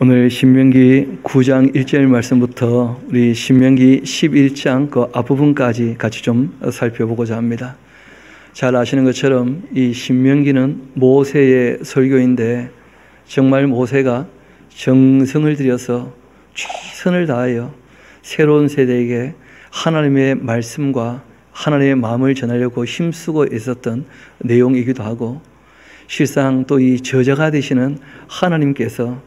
오늘 신명기 9장 1절 말씀부터 우리 신명기 11장 그 앞부분까지 같이 좀 살펴보고자 합니다. 잘 아시는 것처럼 이 신명기는 모세의 설교인데 정말 모세가 정성을 들여서 최선을 다하여 새로운 세대에게 하나님의 말씀과 하나님의 마음을 전하려고 힘쓰고 있었던 내용이기도 하고, 실상 또 이 저자가 되시는 하나님께서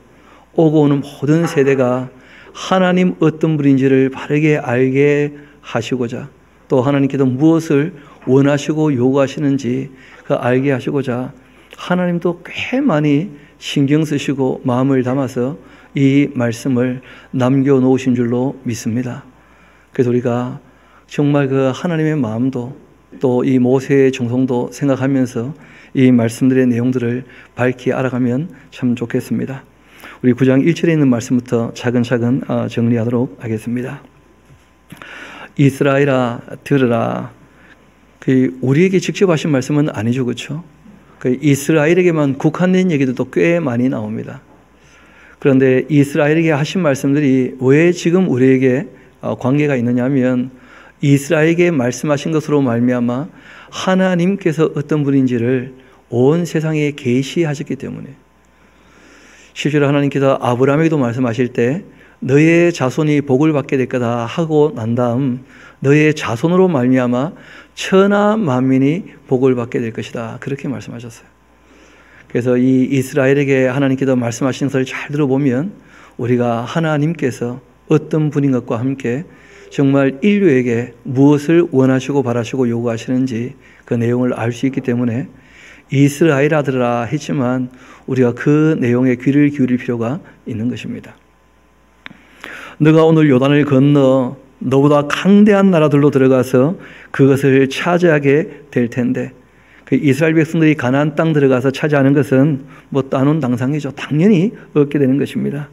오고 오는 모든 세대가 하나님 어떤 분인지를 바르게 알게 하시고자, 또 하나님께서 무엇을 원하시고 요구하시는지 그 알게 하시고자 하나님도 꽤 많이 신경 쓰시고 마음을 담아서 이 말씀을 남겨놓으신 줄로 믿습니다. 그래서 우리가 정말 그 하나님의 마음도 또 이 모세의 정성도 생각하면서 이 말씀들의 내용들을 밝히 알아가면 참 좋겠습니다. 우리 9장 1절에 있는 말씀부터 차근차근 정리하도록 하겠습니다. 이스라엘아 들으라. 우리에게 직접 하신 말씀은 아니죠, 그렇죠? 이스라엘에게만 국한된 얘기도 꽤 많이 나옵니다. 그런데 이스라엘에게 하신 말씀들이 왜 지금 우리에게 관계가 있느냐 하면, 이스라엘에게 말씀하신 것으로 말미암아 하나님께서 어떤 분인지를 온 세상에 계시하셨기 때문에, 실제로 하나님께서 아브라함에게도 말씀하실 때 너의 자손이 복을 받게 될 거다 하고 난 다음 너의 자손으로 말미암아 천하 만민이 복을 받게 될 것이다, 그렇게 말씀하셨어요. 그래서 이 이스라엘에게 하나님께서 말씀하신 것을 잘 들어보면 우리가 하나님께서 어떤 분인 것과 함께 정말 인류에게 무엇을 원하시고 바라시고 요구하시는지 그 내용을 알 수 있기 때문에 이스라엘 아들아 했지만 우리가 그 내용에 귀를 기울일 필요가 있는 것입니다. 너가 오늘 요단을 건너 너보다 강대한 나라들로 들어가서 그것을 차지하게 될 텐데, 그 이스라엘 백성들이 가나안 땅 들어가서 차지하는 것은 뭐 따놓은 당상이죠. 당연히 얻게 되는 것입니다.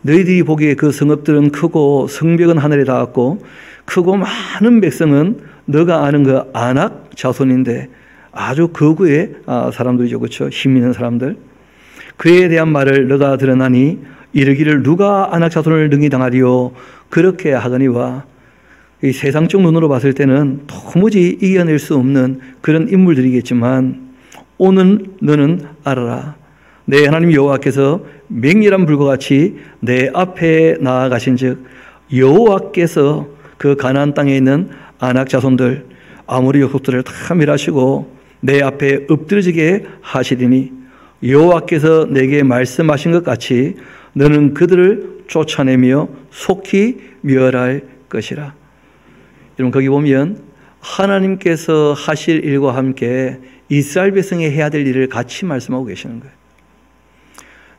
너희들이 보기에 그 성읍들은 크고 성벽은 하늘에 닿았고 크고 많은 백성은 너가 아는 그 아낙 자손인데 아주 거구의 사람들이죠, 그렇죠? 힘 있는 사람들. 그에 대한 말을 너가 들으나니 이르기를 누가 아낙 자손을 능히 당하리요? 그렇게 하거니와. 이 세상적 눈으로 봤을 때는 도무지 이겨낼 수 없는 그런 인물들이겠지만, 오늘 너는 알아라. 내 하나님 여호와께서 맹렬한 불과 같이 내 앞에 나아가신즉 여호와께서 그 가나안 땅에 있는 아낙 자손들 아모리 족속들을 다 멸하시고 내 앞에 엎드러지게 하시리니 여호와께서 내게 말씀하신 것 같이 너는 그들을 쫓아내며 속히 멸할 것이라. 여러분, 거기 보면 하나님께서 하실 일과 함께 이스라엘 백성이 해야 될 일을 같이 말씀하고 계시는 거예요.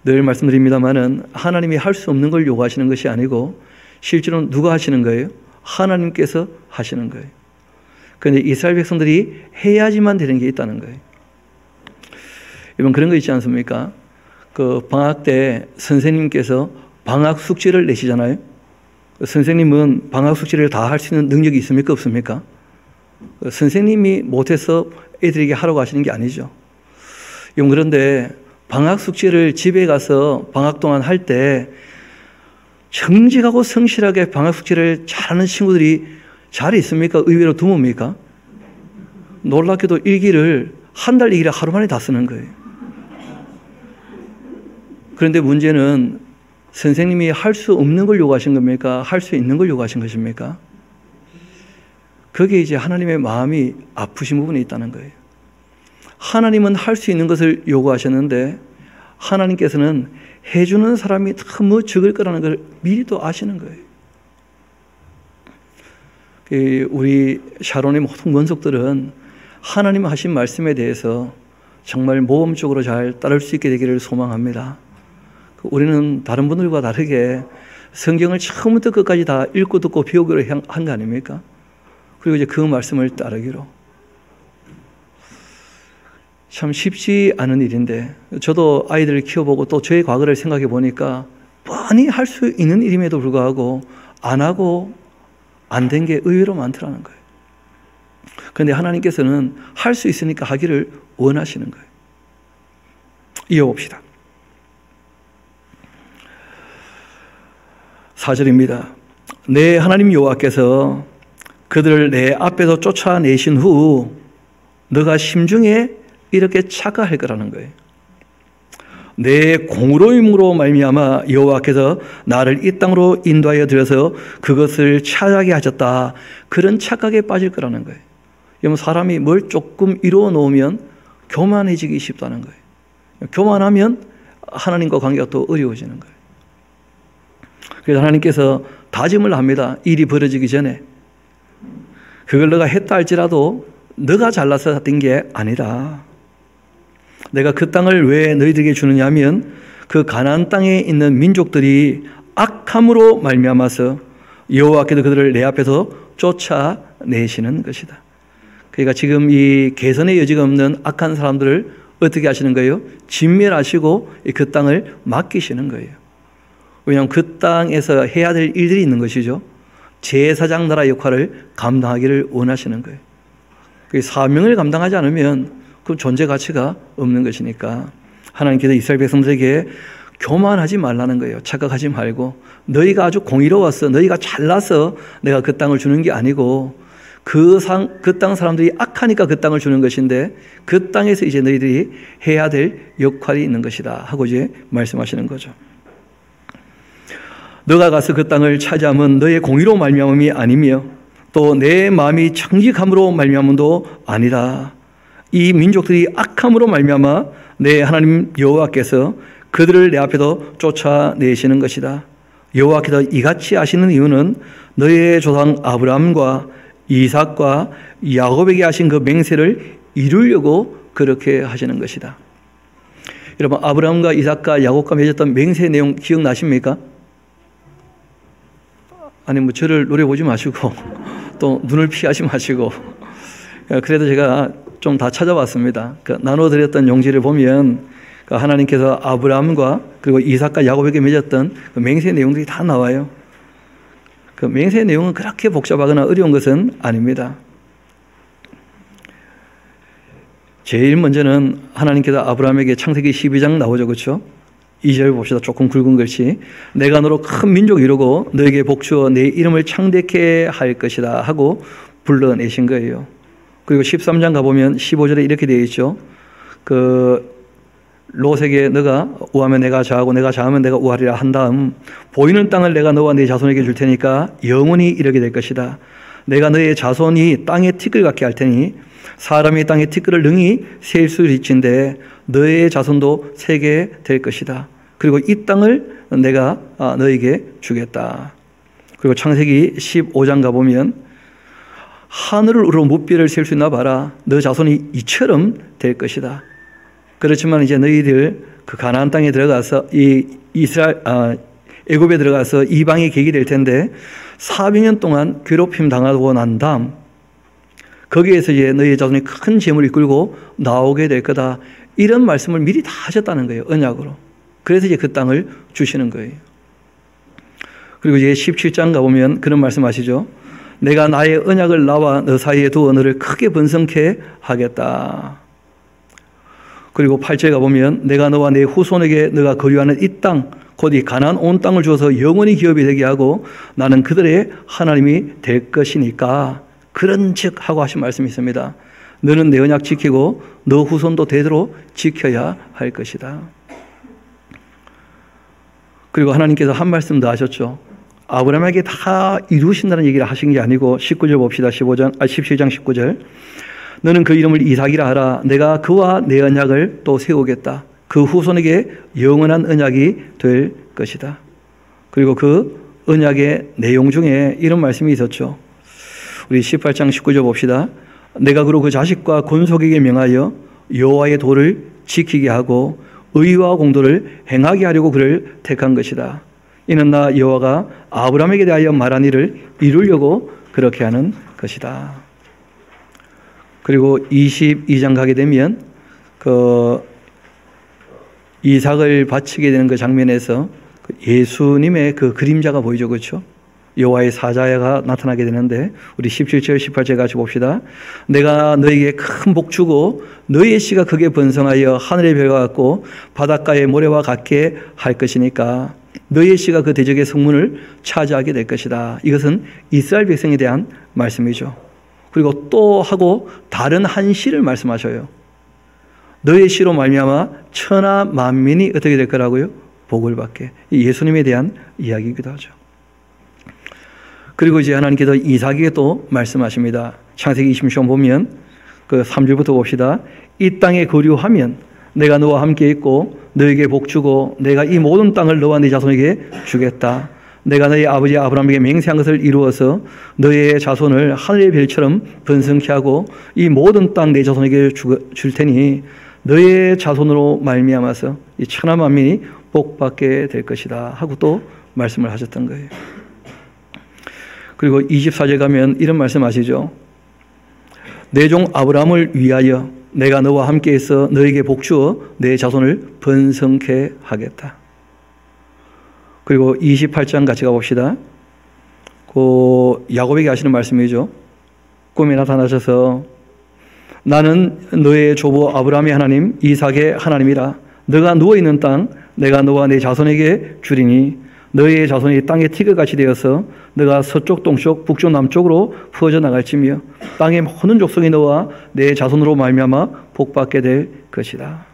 늘 말씀드립니다마는 하나님이 할 수 없는 걸 요구하시는 것이 아니고 실제로는 누가 하시는 거예요? 하나님께서 하시는 거예요. 그런데 이스라엘 백성들이 해야지만 되는 게 있다는 거예요. 여러분, 그런 거 있지 않습니까? 그 방학 때 선생님께서 방학 숙제를 내시잖아요. 선생님은 방학 숙제를 다 할 수 있는 능력이 있습니까? 없습니까? 선생님이 못해서 애들에게 하라고 하시는 게 아니죠. 여러분, 그런데 방학 숙제를 집에 가서 방학 동안 할 때 정직하고 성실하게 방학 숙제를 잘하는 친구들이 잘 있습니까? 의외로 드뭅니까? 놀랍게도 일기를 한 달 일기를 하루 만에 다 쓰는 거예요. 그런데 문제는 선생님이 할 수 없는 걸 요구하신 겁니까? 할 수 있는 걸 요구하신 것입니까? 거기에 이제 하나님의 마음이 아프신 부분이 있다는 거예요. 하나님은 할 수 있는 것을 요구하셨는데 하나님께서는 해주는 사람이 너무 적을 거라는 걸 미리 또 아시는 거예요. 우리 샤론의 모든 권속들은 하나님 하신 말씀에 대해서 정말 모범적으로 잘 따를 수 있게 되기를 소망합니다. 우리는 다른 분들과 다르게 성경을 처음부터 끝까지 다 읽고 듣고 배우기로 한 거 아닙니까? 그리고 이제 그 말씀을 따르기로. 참 쉽지 않은 일인데, 저도 아이들을 키워보고 또 저의 과거를 생각해 보니까 뻔히 할 수 있는 일임에도 불구하고 안 하고 안 된 게 의외로 많더라는 거예요. 그런데 하나님께서는 할 수 있으니까 하기를 원하시는 거예요. 이어봅시다. 4절입니다. 내 하나님 여호와께서 그들을 내 앞에서 쫓아내신 후 너가 심중에 이렇게 착각할 거라는 거예요. 내 공로임으로 말미암아 여호와께서 나를 이 땅으로 인도하여 들여서 그것을 차지하게 하셨다. 그런 착각에 빠질 거라는 거예요. 여러분, 사람이 뭘 조금 이루어 놓으면 교만해지기 쉽다는 거예요. 교만하면 하나님과 관계가 또 어려워지는 거예요. 그래서 하나님께서 다짐을 합니다. 일이 벌어지기 전에. 그걸 너가 했다 할지라도 너가 잘나서 된 게 아니라 내가 그 땅을 왜 너희들에게 주느냐 하면 그 가나안 땅에 있는 민족들이 악함으로 말미암아서 여호와께서 그들을 내 앞에서 쫓아내시는 것이다. 그러니까 지금 이 개선의 여지가 없는 악한 사람들을 어떻게 하시는 거예요? 진멸하시고 그 땅을 맡기시는 거예요. 왜냐하면 그 땅에서 해야 될 일들이 있는 것이죠. 제사장 나라 역할을 감당하기를 원하시는 거예요. 그 사명을 감당하지 않으면 그 존재 가치가 없는 것이니까 하나님께서 이스라엘 백성들에게 교만하지 말라는 거예요. 착각하지 말고 너희가 아주 공의로워서 너희가 잘나서 내가 그 땅을 주는 게 아니고 그 땅 사람들이 악하니까 그 땅을 주는 것인데 그 땅에서 이제 너희들이 해야 될 역할이 있는 것이다 하고 이제 말씀하시는 거죠. 너가 가서 그 땅을 차지하면 너의 공의로 말미암음이 아니며 또 내 마음이 청직함으로 말미암음도 아니다. 이 민족들이 악함으로 말미암아 내 하나님 여호와께서 그들을 내 앞에서 쫓아내시는 것이다. 여호와께서 이같이 하시는 이유는 너의 조상 아브라함과 이삭과 야곱에게 하신 그 맹세를 이루려고 그렇게 하시는 것이다. 여러분, 아브라함과 이삭과 야곱과 맺었던 맹세 내용 기억나십니까? 아니 뭐 저를 노려보지 마시고 또 눈을 피하지 마시고 그래도 제가 좀 다 찾아봤습니다. 그 나눠드렸던 용지를 보면 하나님께서 아브라함과 그리고 이삭과 야곱에게 맺었던 그 맹세 내용들이 다 나와요. 그 맹세 내용은 그렇게 복잡하거나 어려운 것은 아닙니다. 제일 먼저는 하나님께서 아브라함에게 창세기 12장 나오죠. 그렇죠? 2절 봅시다. 조금 굵은 글씨. 내가 너로 큰 민족이 이루고 너에게 복주어 내 이름을 창대케 할 것이다 하고 불러내신 거예요. 그리고 13장 가보면 15절에 이렇게 되어 있죠. 그 롯에게 너가 우하면 내가 좌하고 내가 좌하면 내가 우하리라 한 다음 보이는 땅을 내가 너와 네 자손에게 줄 테니까 영원히 이르게 될 것이다. 내가 너의 자손이 땅에 티끌 같게 할 테니 사람이 땅에 티끌을 능히 셀 수 있는데 너의 자손도 세게 될 것이다. 그리고 이 땅을 내가 너에게 주겠다. 그리고 창세기 15장 가보면 하늘으로 무뼈를 셀 수 있나 봐라. 너 자손이 이처럼 될 것이다. 그렇지만 이제 너희들 그 가나안 땅에 들어가서 애굽에 들어가서 이방의 객이 될 텐데 400년 동안 괴롭힘 당하고 난 다음 거기에서 이제 너희의 자손이 큰 재물을 이끌고 나오게 될 거다. 이런 말씀을 미리 다 하셨다는 거예요. 언약으로. 그래서 이제 그 땅을 주시는 거예요. 그리고 이제 17장 가보면 그런 말씀 하시죠. 내가 나의 언약을 나와 너 사이에 두어 너를 크게 번성케 하겠다. 그리고 8절에 가보면 내가 너와 내 후손에게 너가 거류하는 이 땅 곧 이 가나안 온 땅을 주어서 영원히 기업이 되게 하고 나는 그들의 하나님이 될 것이니까 그런즉 하고 하신 말씀이 있습니다. 너는 내 언약 지키고 너 후손도 대대로 지켜야 할 것이다. 그리고 하나님께서 한 말씀 더 하셨죠. 아브라함에게 다 이루신다는 얘기를 하신 게 아니고 19절 봅시다. 17장 19절. 너는 그 이름을 이삭이라 하라. 내가 그와 내 언약을 또 세우겠다. 그 후손에게 영원한 언약이 될 것이다. 그리고 그 언약의 내용 중에 이런 말씀이 있었죠. 우리 18장 19절 봅시다. 내가 그로 그 자식과 권속에게 명하여 여호와의 도를 지키게 하고 의와 공도를 행하게 하려고 그를 택한 것이다. 이는 나 여호와가 아브라함에게 대하여 말한 일을 이루려고 그렇게 하는 것이다. 그리고 22장 가게 되면 그 이삭을 바치게 되는 그 장면에서 예수님의 그 그림자가 보이죠. 그렇죠? 여호와의 사자가 나타나게 되는데 우리 17절 18절 같이 봅시다. 내가 너에게 큰 복 주고 너의 씨가 크게 번성하여 하늘의 별과 같고 바닷가의 모래와 같게 할 것이니까 너의 씨가 그 대적의 성문을 차지하게 될 것이다. 이것은 이스라엘 백성에 대한 말씀이죠. 그리고 또 하고 다른 한 씨를 말씀하셔요. 너의 씨로 말미암아 천하 만민이 어떻게 될 거라고요? 복을 받게. 예수님에 대한 이야기이기도 하죠. 그리고 이제 하나님께서 이삭에게 또 말씀하십니다. 창세기 26장 보면 그 3절부터 봅시다. 이 땅에 거류하면 내가 너와 함께 있고 너에게 복 주고 내가 이 모든 땅을 너와 네 자손에게 주겠다. 내가 너희 아버지 아브라함에게 맹세한 것을 이루어서 너의 자손을 하늘의 별처럼 번성케 하고 이 모든 땅 내 자손에게 줄 테니 너의 자손으로 말미암아서 이 천하 만민이 복받게 될 것이다 하고 또 말씀을 하셨던 거예요. 그리고 24절 가면 이런 말씀 하시죠. 내 종 아브라함을 위하여 내가 너와 함께 있어 너에게 복 주어 내 자손을 번성케 하겠다. 그리고 28장 같이 가봅시다. 그 야곱에게 하시는 말씀이죠. 꿈에 나타나셔서 나는 너의 조부 아브라함의 하나님 이삭의 하나님이라. 너가 누워있는 땅 내가 너와 내 자손에게 주리니 너의 자손이 땅의 티끌같이 되어서 너가 서쪽 동쪽 북쪽 남쪽으로 퍼져 나갈지며 땅의 모든 족속이 너와 내 자손으로 말미암아 복받게 될 것이다.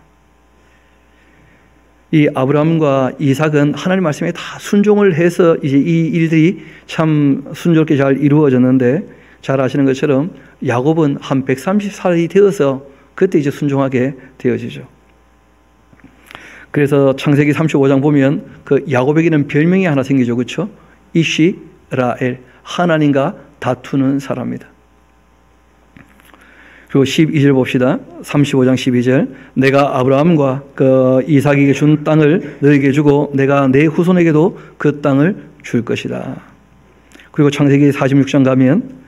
이 아브라함과 이삭은 하나님 말씀에 다 순종을 해서 이제 이 일들이 참 순조롭게 잘 이루어졌는데 잘 아시는 것처럼 야곱은 한 130살이 되어서 그때 이제 순종하게 되어지죠. 그래서 창세기 35장 보면 그 야곱에게는 별명이 하나 생기죠. 그렇죠? 이시라엘, 하나님과 다투는 사람이다. 그리고 12절 봅시다. 35장 12절. 내가 아브라함과 그 이삭에게 준 땅을 너에게 주고 내가 내 후손에게도 그 땅을 줄 것이다. 그리고 창세기 46장 가면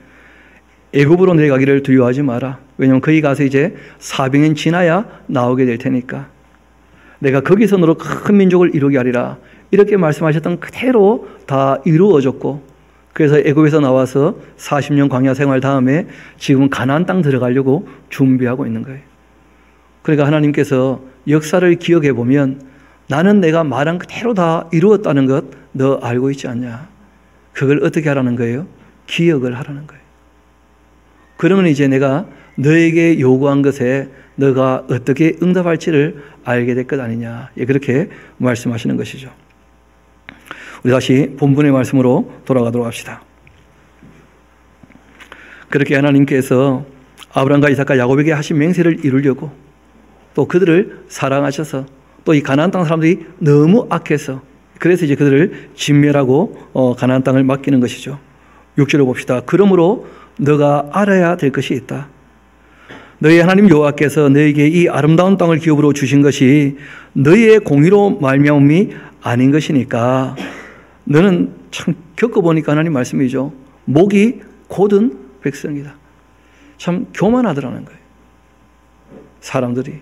애굽으로 내려가기를 두려워하지 마라. 왜냐하면 거기 가서 이제 400년 지나야 나오게 될 테니까. 내가 거기서 너로 큰 민족을 이루게 하리라. 이렇게 말씀하셨던 그대로 다 이루어졌고 그래서 애굽에서 나와서 40년 광야 생활 다음에 지금 가나안 땅 들어가려고 준비하고 있는 거예요. 그러니까 하나님께서 역사를 기억해 보면 나는 내가 말한 그대로 다 이루었다는 것 너 알고 있지 않냐. 그걸 어떻게 하라는 거예요? 기억을 하라는 거예요. 그러면 이제 내가 너에게 요구한 것에 너가 어떻게 응답할지를 알게 될 것 아니냐. 그렇게 말씀하시는 것이죠. 우리 다시 본문의 말씀으로 돌아가도록 합시다. 그렇게 하나님께서 아브라함과 이삭과 야곱에게 하신 맹세를 이루려고 또 그들을 사랑하셔서 또 이 가나안 땅 사람들이 너무 악해서 그래서 이제 그들을 진멸하고 가나안 땅을 맡기는 것이죠. 6절을 봅시다. 그러므로 너가 알아야 될 것이 있다. 너희 하나님 여호와께서 너에게 이 아름다운 땅을 기업으로 주신 것이 너희의 공의로 말미암음이 아닌 것이니까 너는 참 겪어보니까 하나님 말씀이죠. 목이 곧은 백성이다. 참 교만하더라는 거예요. 사람들이.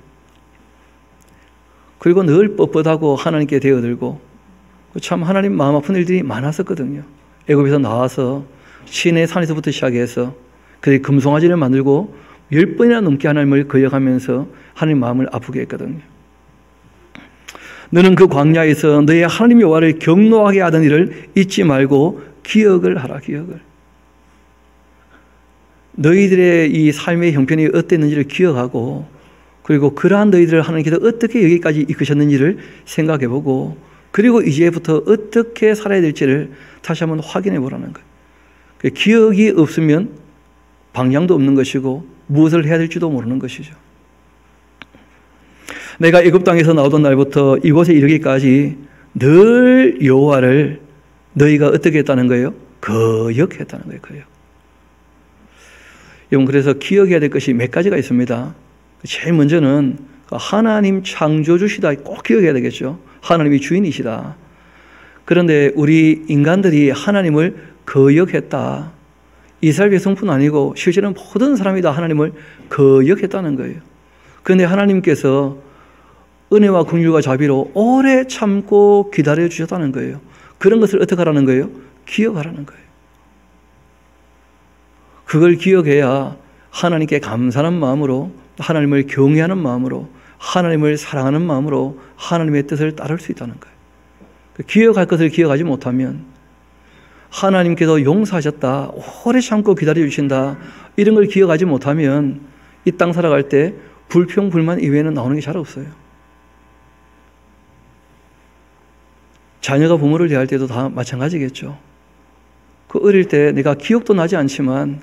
그리고 늘 뻣뻣하고 하나님께 대어들고 참 하나님 마음 아픈 일들이 많았었거든요. 애굽에서 나와서 시내 산에서부터 시작해서 그들이 금송아지를 만들고 10번이나 넘게 하나님을 거역하면서 하나님 마음을 아프게 했거든요. 너는 그 광야에서 너의 하나님 여호와를 경노하게 하던 일을 잊지 말고 기억을 하라. 기억을. 너희들의 이 삶의 형편이 어땠는지를 기억하고 그리고 그러한 너희들을 하나님께서 어떻게 여기까지 이끄셨는지를 생각해보고 그리고 이제부터 어떻게 살아야 될지를 다시 한번 확인해 보라는 거예요. 기억이 없으면 방향도 없는 것이고 무엇을 해야 될지도 모르는 것이죠. 내가 애굽 땅에서 나오던 날부터 이곳에 이르기까지 늘 여호와를 너희가 어떻게 했다는 거예요? 거역했다는 거예요. 거역. 여러분 그래서 기억해야 될 것이 몇 가지가 있습니다. 제일 먼저는 하나님 창조주시다 꼭 기억해야 되겠죠. 하나님이 주인이시다. 그런데 우리 인간들이 하나님을 거역했다. 이스라엘 백성뿐 아니고 실제로는 모든 사람이 다 하나님을 거역했다는 거예요. 그런데 하나님께서 은혜와 긍휼과 자비로 오래 참고 기다려 주셨다는 거예요. 그런 것을 어떻게 하라는 거예요? 기억하라는 거예요. 그걸 기억해야 하나님께 감사하는 마음으로 하나님을 경외하는 마음으로 하나님을 사랑하는 마음으로 하나님의 뜻을 따를 수 있다는 거예요. 기억할 것을 기억하지 못하면 하나님께서 용서하셨다, 오래 참고 기다려주신다, 이런 걸 기억하지 못하면 이 땅 살아갈 때 불평, 불만 이외에는 나오는 게 잘 없어요. 자녀가 부모를 대할 때도 다 마찬가지겠죠. 그 어릴 때 내가 기억도 나지 않지만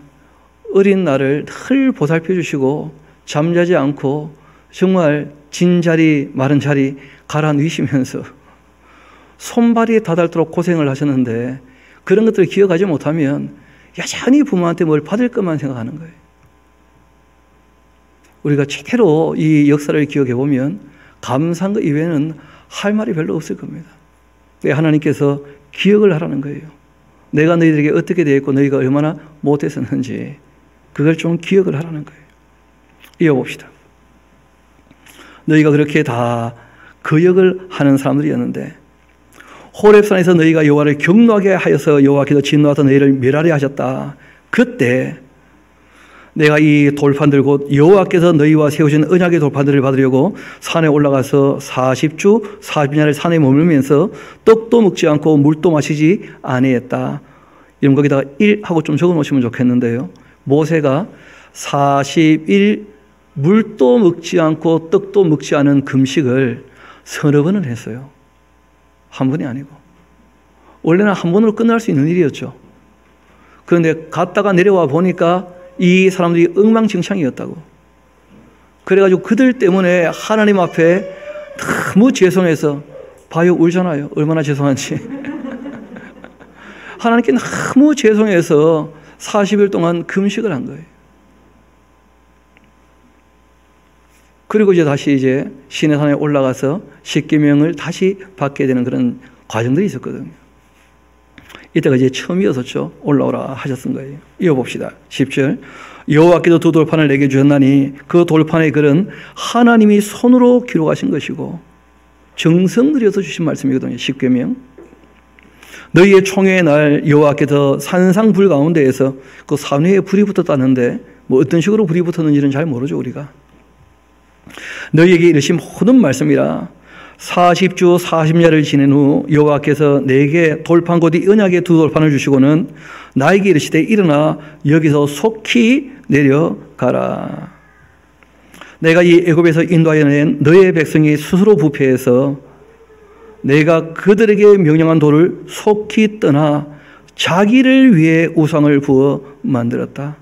어린 나를 늘 보살펴 주시고 잠자지 않고 정말 진 자리 마른 자리 갈아 누이시면서 손발이 다닳도록 고생을 하셨는데 그런 것들을 기억하지 못하면 여전히 부모한테 뭘 받을 것만 생각하는 거예요. 우리가 제대로 이 역사를 기억해 보면 감사한 것 이외에는 할 말이 별로 없을 겁니다. 하나님께서 기억을 하라는 거예요. 내가 너희들에게 어떻게 대했고 너희가 얼마나 못했었는지 그걸 좀 기억을 하라는 거예요. 이어봅시다. 너희가 그렇게 다 거역을 하는 사람들이었는데 호렙산에서 너희가 여호와를 경노하게 하여서 여호와께서 진노하사 너희를 멸하려 하셨다. 그때 내가 이 돌판들 곧 여호와께서 너희와 세우신 언약의 돌판들을 받으려고 산에 올라가서 40주 40년을 산에 머물면서 떡도 먹지 않고 물도 마시지 아니했다. 이런 거기다가 1하고 좀 적어 놓으시면 좋겠는데요. 모세가 40일 물도 먹지 않고 떡도 먹지 않은 금식을 서너 번을 했어요. 한 번이 아니고. 원래는 한 번으로 끝날 수 있는 일이었죠. 그런데 갔다가 내려와 보니까 이 사람들이 엉망진창이었다고. 그래가지고 그들 때문에 하나님 앞에 너무 죄송해서 봐요, 울잖아요. 얼마나 죄송한지. 하나님께 너무 죄송해서 40일 동안 금식을 한 거예요. 그리고 다시 시내산에 올라가서 십계명을 다시 받게 되는 그런 과정들이 있었거든요. 이때가 처음이었었죠. 올라오라 하셨던 거예요. 이어봅시다. 10절. 여호와께서 두 돌판을 내게 주셨나니 그 돌판의 글은 하나님이 손으로 기록하신 것이고 정성 들여서 주신 말씀이거든요. 십계명. 너희의 총회의 날 여호와께서 산상불 가운데에서 그 산 위에 불이 붙었다는데 뭐 어떤 식으로 불이 붙었는지는 잘 모르죠, 우리가. 너희에게 이르신 모든 말씀이라 40주 40년을 지낸 후 여호와께서 내게 돌판 곧 이 언약의 두 돌판을 주시고는 나에게 이르시되 일어나 여기서 속히 내려가라. 내가 이 애굽에서 인도하여 낸 너의 백성이 스스로 부패해서 내가 그들에게 명령한 돌을 속히 떠나 자기를 위해 우상을 부어 만들었다.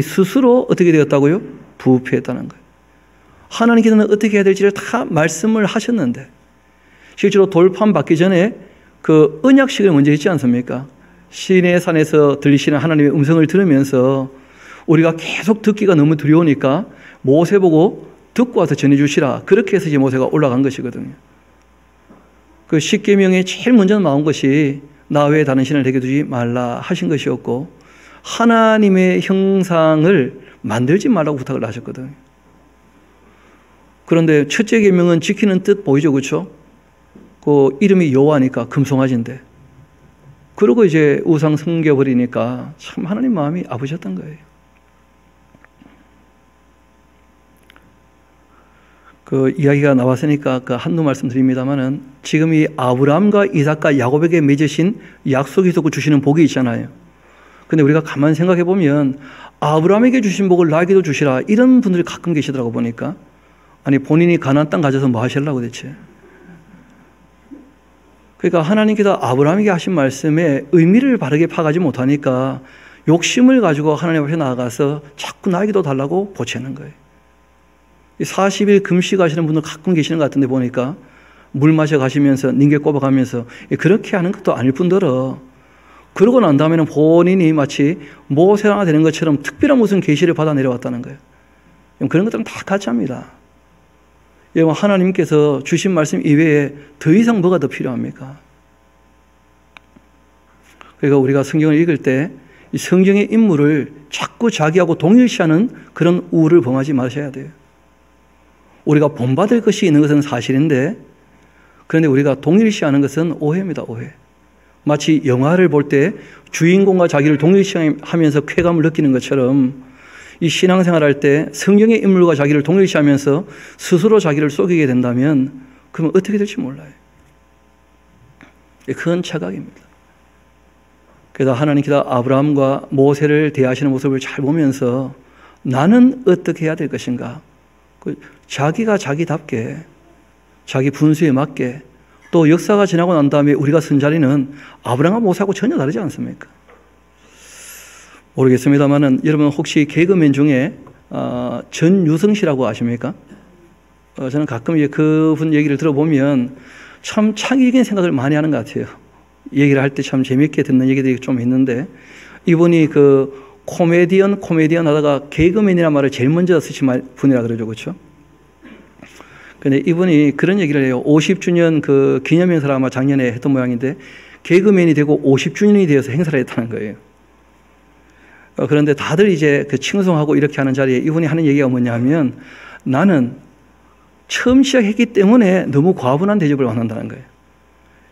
스스로 어떻게 되었다고요? 부패했다는 거예요. 하나님께서는 어떻게 해야 될지를 다 말씀을 하셨는데 실제로 돌판 받기 전에 그 언약식을 먼저 했지 않습니까? 시내산에서 들리시는 하나님의 음성을 들으면서 우리가 계속 듣기가 너무 두려우니까 모세 보고 듣고 와서 전해주시라. 그렇게 해서 모세가 올라간 것이거든요. 그 십계명에 제일 먼저 나온 것이 나 외에 다른 신을 내게 두지 말라 하신 것이었고 하나님의 형상을 만들지 말라고 부탁을 하셨거든요. 그런데 첫째 계명은 지키는 뜻 보이죠, 그렇죠? 그 이름이 여호와니까 금송아지인데 그러고 우상 섬겨버리니까 참 하나님 마음이 아프셨던 거예요. 그 이야기가 나왔으니까 한두 말씀 드립니다만은 지금 이 아브라함과 이삭과 야곱에게 맺으신 약속에서 주시는 복이 있잖아요. 근데 우리가 가만히 생각해 보면 아브라함에게 주신 복을 나에게도 주시라 이런 분들이 가끔 계시더라고 보니까. 아니 본인이 가나안 땅 가져서 뭐 하시려고 대체. 그러니까 하나님께서 아브라함에게 하신 말씀에 의미를 바르게 파가지 못하니까 욕심을 가지고 하나님 앞에 나아가서 자꾸 나에게도 달라고 보채는 거예요. 40일 금식 하시는 분들 가끔 계시는 것 같은데 보니까 물 마셔 가시면서 닌게 꼽아가면서 그렇게 하는 것도 아닐 뿐더러 그러고 난 다음에는 본인이 마치 모세가 되는 것처럼 특별한 무슨 계시를 받아 내려왔다는 거예요. 그런 것들은 다 가짜입니다. 하나님께서 주신 말씀 이외에 더 이상 뭐가 더 필요합니까? 그러니까 우리가 성경을 읽을 때 이 성경의 인물을 자꾸 자기하고 동일시하는 그런 우를 범하지 마셔야 돼요. 우리가 본받을 것이 있는 것은 사실인데 그런데 우리가 동일시하는 것은 오해입니다. 오해. 마치 영화를 볼 때 주인공과 자기를 동일시하면서 쾌감을 느끼는 것처럼 이 신앙생활할 때 성경의 인물과 자기를 동일시하면서 스스로 자기를 속이게 된다면 그러면 어떻게 될지 몰라요. 큰 착각입니다. 그래서 하나님께서 아브라함과 모세를 대하시는 모습을 잘 보면서 나는 어떻게 해야 될 것인가? 자기가 자기답게 자기 분수에 맞게 또 역사가 지나고 난 다음에 우리가 선 자리는 아브라함과 모세하고 전혀 다르지 않습니까? 모르겠습니다만은 여러분 혹시 개그맨 중에 전유성 씨라고 아십니까? 저는 가끔 이제 그분 얘기를 들어보면 참 창의적인 생각을 많이 하는 것 같아요. 얘기를 할 때 참 재미있게 듣는 얘기들이 좀 있는데 이분이 그 코미디언 하다가 개그맨이라는 말을 제일 먼저 쓰신 분이라 그러죠. 그렇죠? 근데 이분이 그런 얘기를 해요. 50주년 그 기념 행사를 아마 작년에 했던 모양인데 개그맨이 되고 50주년이 되어서 행사를 했다는 거예요. 그런데 다들 이제 그 칭송하고 이렇게 하는 자리에 이분이 하는 얘기가 뭐냐면 나는 처음 시작했기 때문에 너무 과분한 대접을 원한다는 거예요.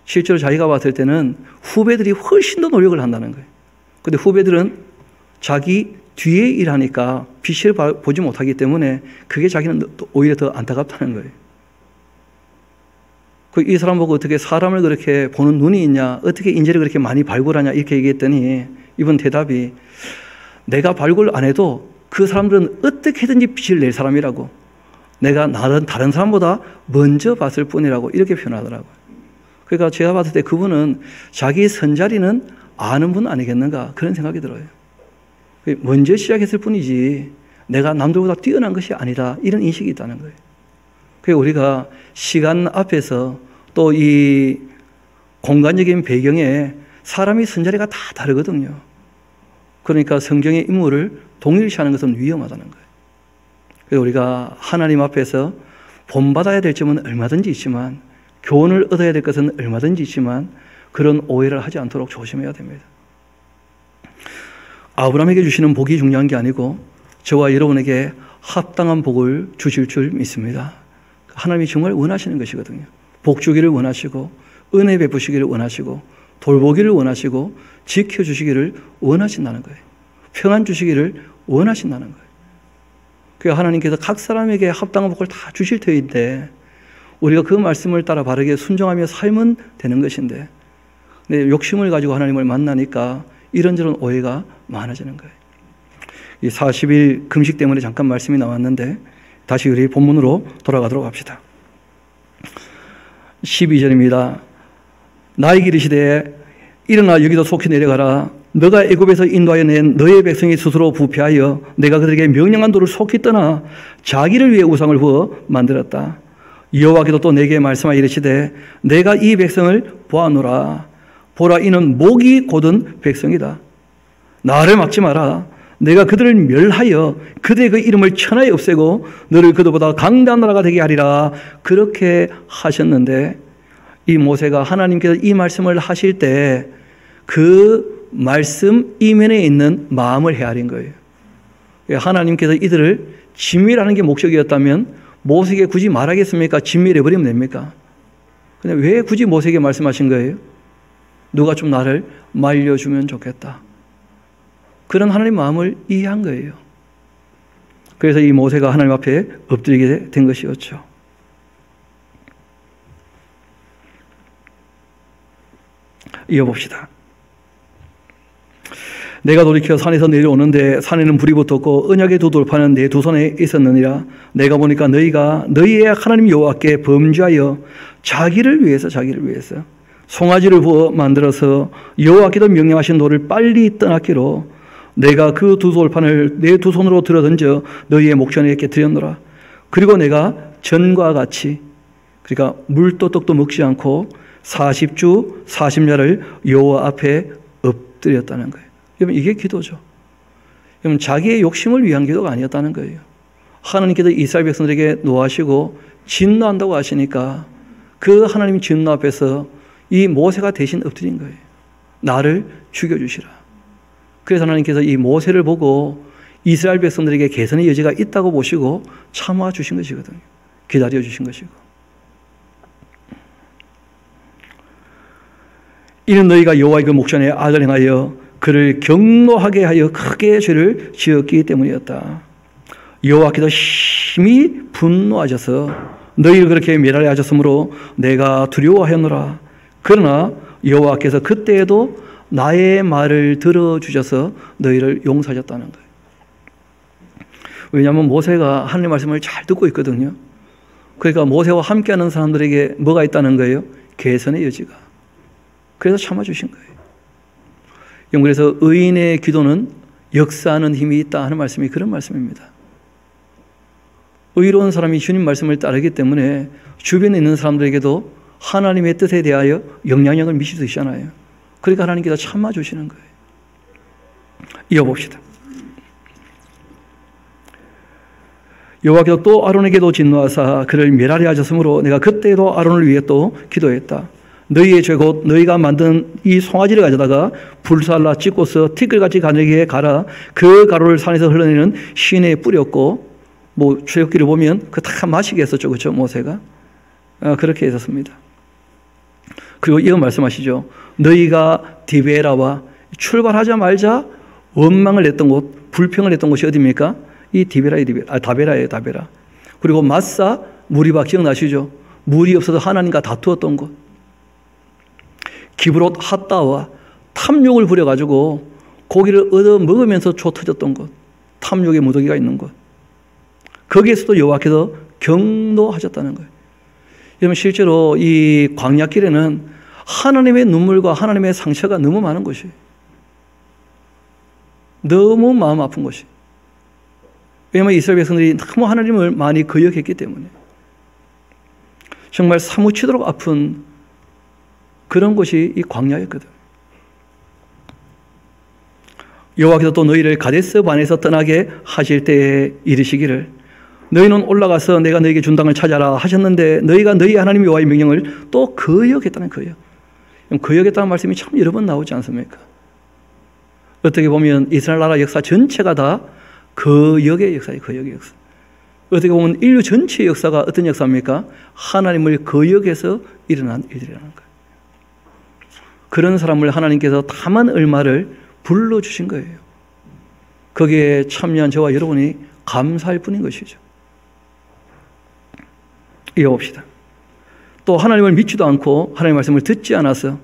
실제로 자기가 봤을 때는 후배들이 훨씬 더 노력을 한다는 거예요. 근데 후배들은 자기 뒤에 일하니까 빛을 보지 못하기 때문에 그게 자기는 오히려 더 안타깝다는 거예요. 이 사람 보고 어떻게 사람을 그렇게 보는 눈이 있냐, 어떻게 인재를 그렇게 많이 발굴하냐 이렇게 얘기했더니 이번 대답이 내가 발굴 안 해도 그 사람들은 어떻게든지 빛을 낼 사람이라고 내가 다른 사람보다 먼저 봤을 뿐이라고 이렇게 표현하더라고요. 그러니까 제가 봤을 때 그분은 자기 선자리는 아는 분 아니겠는가 그런 생각이 들어요. 먼저 시작했을 뿐이지 내가 남들보다 뛰어난 것이 아니다 이런 인식이 있다는 거예요. 그래서 우리가 시간 앞에서 또 이 공간적인 배경에 사람의 선자리가 다 다르거든요. 그러니까 성경의 인물을 동일시하는 것은 위험하다는 거예요. 그래서 우리가 하나님 앞에서 본받아야 될 점은 얼마든지 있지만 교훈을 얻어야 될 것은 얼마든지 있지만 그런 오해를 하지 않도록 조심해야 됩니다. 아브라함에게 주시는 복이 중요한 게 아니고 저와 여러분에게 합당한 복을 주실 줄 믿습니다. 하나님이 정말 원하시는 것이거든요. 복 주기를 원하시고 은혜 베푸시기를 원하시고 돌보기를 원하시고 지켜주시기를 원하신다는 거예요. 평안 주시기를 원하신다는 거예요. 그래서 하나님께서 각 사람에게 합당한 복을 다 주실 터인데 우리가 그 말씀을 따라 바르게 순종하며 살면 되는 것인데 근데 욕심을 가지고 하나님을 만나니까 이런저런 오해가 많아지는 거예요. 이 40일 금식 때문에 잠깐 말씀이 나왔는데 다시 우리 본문으로 돌아가도록 합시다. 12절입니다. 나에게 이르시되 일어나 여기도 속히 내려가라. 너가 애굽에서 인도하여 낸 너의 백성이 스스로 부패하여 내가 그들에게 명령한 도를 속히 떠나 자기를 위해 우상을 부어 만들었다. 여호와께서 또 내게 말씀하여 이르시되 내가 이 백성을 보아노라. 보라 이는 목이 곧은 백성이다. 나를 막지 마라. 내가 그들을 멸하여 그들의 그 이름을 천하에 없애고 너를 그들보다 강대한 나라가 되게 하리라. 그렇게 하셨는데 이 모세가 하나님께서 이 말씀을 하실 때 그 말씀 이면에 있는 마음을 헤아린 거예요. 하나님께서 이들을 진멸하는 게 목적이었다면 모세에게 굳이 말하겠습니까? 진멸해버리면 됩니까? 근데 왜 굳이 모세에게 말씀하신 거예요? 누가 좀 나를 말려주면 좋겠다. 그런 하나님의 마음을 이해한 거예요. 그래서 이 모세가 하나님 앞에 엎드리게 된 것이었죠. 이어봅시다. 내가 돌이켜 산에서 내려오는데 산에는 불이 붙었고 언약의 두 돌판은 내 두 손에 있었느니라. 내가 보니까 너희가 너희의 하나님 여호와께 범죄하여 자기를 위해서 송아지를 부어 만들어서 여호와께도 명령하신 돌을 빨리 떠났기로 내가 그 두 돌판을 내 두 손으로 들어 던져 너희의 목전에 깨뜨렸노라. 그리고 내가 전과 같이 그러니까 물도 떡도 먹지 않고 40주 40야를 여호와 앞에 엎드렸다는 거예요. 여러분 이게 기도죠. 여러분 자기의 욕심을 위한 기도가 아니었다는 거예요. 하나님께서 이스라엘 백성들에게 노하시고 진노한다고 하시니까 그 하나님 진노 앞에서 이 모세가 대신 엎드린 거예요. 나를 죽여주시라. 그래서 하나님께서 이 모세를 보고 이스라엘 백성들에게 개선의 여지가 있다고 보시고 참아 주신 것이거든요. 기다려 주신 것이고. 이는 너희가 여호와의 그 목전에 악을 행하여 그를 경노하게 하여 크게 죄를 지었기 때문이었다. 여호와께서 심히 분노하셔서 너희를 그렇게 멸하려 하셨으므로 내가 두려워하였노라. 그러나 여호와께서 그때에도 나의 말을 들어주셔서 너희를 용서하셨다는 거예요. 왜냐하면 모세가 하나님의 말씀을 잘 듣고 있거든요. 그러니까 모세와 함께하는 사람들에게 뭐가 있다는 거예요? 개선의 여지가. 그래서 참아주신 거예요. 그래서 의인의 기도는 역사하는 힘이 있다 하는 말씀이 그런 말씀입니다. 의로운 사람이 주님 말씀을 따르기 때문에 주변에 있는 사람들에게도 하나님의 뜻에 대하여 영향력을 미칠 수 있잖아요. 그러니까 하나님께서 참아주시는 거예요. 이어봅시다. 여호와께서 또 아론에게도 진노하사 그를 멸하려 하셨으므로 내가 그때도 아론을 위해 또 기도했다. 너희의 죄 곧 너희가 만든 이 송아지를 가져다가 불살라 찢고서 티끌같이 가늘게 갈아 그 가루를 산에서 흘러내리는 시내에 뿌렸고, 출애굽기를 보면 그 다 마시게 했었죠. 그렇죠? 모세가. 그렇게 했었습니다. 그리고 이거 말씀하시죠. 너희가 디베라와 출발하자마자 원망을 냈던 곳, 불평을 했던 곳이 어디입니까? 이 다베라예요, 다베라. 그리고 마사, 무리바 기억나시죠? 물이 없어서 하나님과 다투었던 곳. 기브롯 핫다와 탐욕을 부려가지고 고기를 얻어 먹으면서 조 터졌던 곳. 탐욕의 무더기가 있는 곳. 거기에서도 여호와께서 경노하셨다는 거예요. 여러분, 실제로 이 광야길에는 하나님의 눈물과 하나님의 상처가 너무 많은 것이, 너무 마음 아픈 것이. 왜냐하면 이스라엘 백성들이 너무 하나님을 많이 거역했기 때문에 정말 사무치도록 아픈 그런 곳이 이 광야였거든. 여호와께서 또 너희를 가데스 반에서 떠나게 하실 때에 이르시기를 너희는 올라가서 내가 너희에게 준 땅을 찾아라 하셨는데 너희가 너희 하나님 여호와의 명령을 또 거역했다는 거예요. 거역했다는 말씀이 참 여러 번 나오지 않습니까? 어떻게 보면 이스라엘 나라 역사 전체가 다 거역의 역사예요. 거역의 역사. 어떻게 보면 인류 전체의 역사가 어떤 역사입니까? 하나님을 거역해서 일어난 일들이라는 거예요. 그런 사람을 하나님께서 다만 얼마를 불러주신 거예요. 거기에 참여한 저와 여러분이 감사할 뿐인 것이죠. 이어봅시다. 또 하나님을 믿지도 않고 하나님의 말씀을 듣지 않아서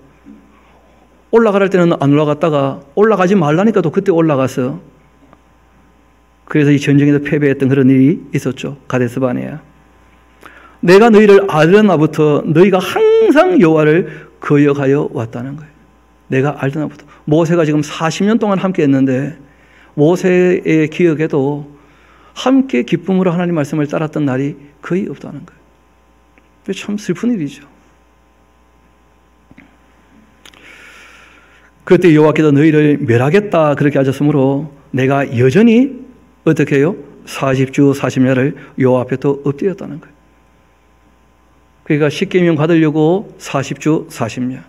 올라갈 때는 안 올라갔다가 올라가지 말라니까 또 그때 올라가서, 그래서 이 전쟁에서 패배했던 그런 일이 있었죠. 가데스 바네아. 내가 너희를 알던 나부터 너희가 항상 여호와를 거역하여 왔다는 거예요. 내가 알던 나부터. 모세가 지금 40년 동안 함께 했는데 모세의 기억에도 함께 기쁨으로 하나님 말씀을 따랐던 날이 거의 없다는 거예요. 참 슬픈 일이죠. 그때 여호와께서 너희를 멸하겠다 그렇게 하셨으므로 내가 여전히 어떻게 해요? 40주 40야를 여호와 앞에 또 엎드렸다는 거예요. 그러니까 십계명 받으려고 40주 40야.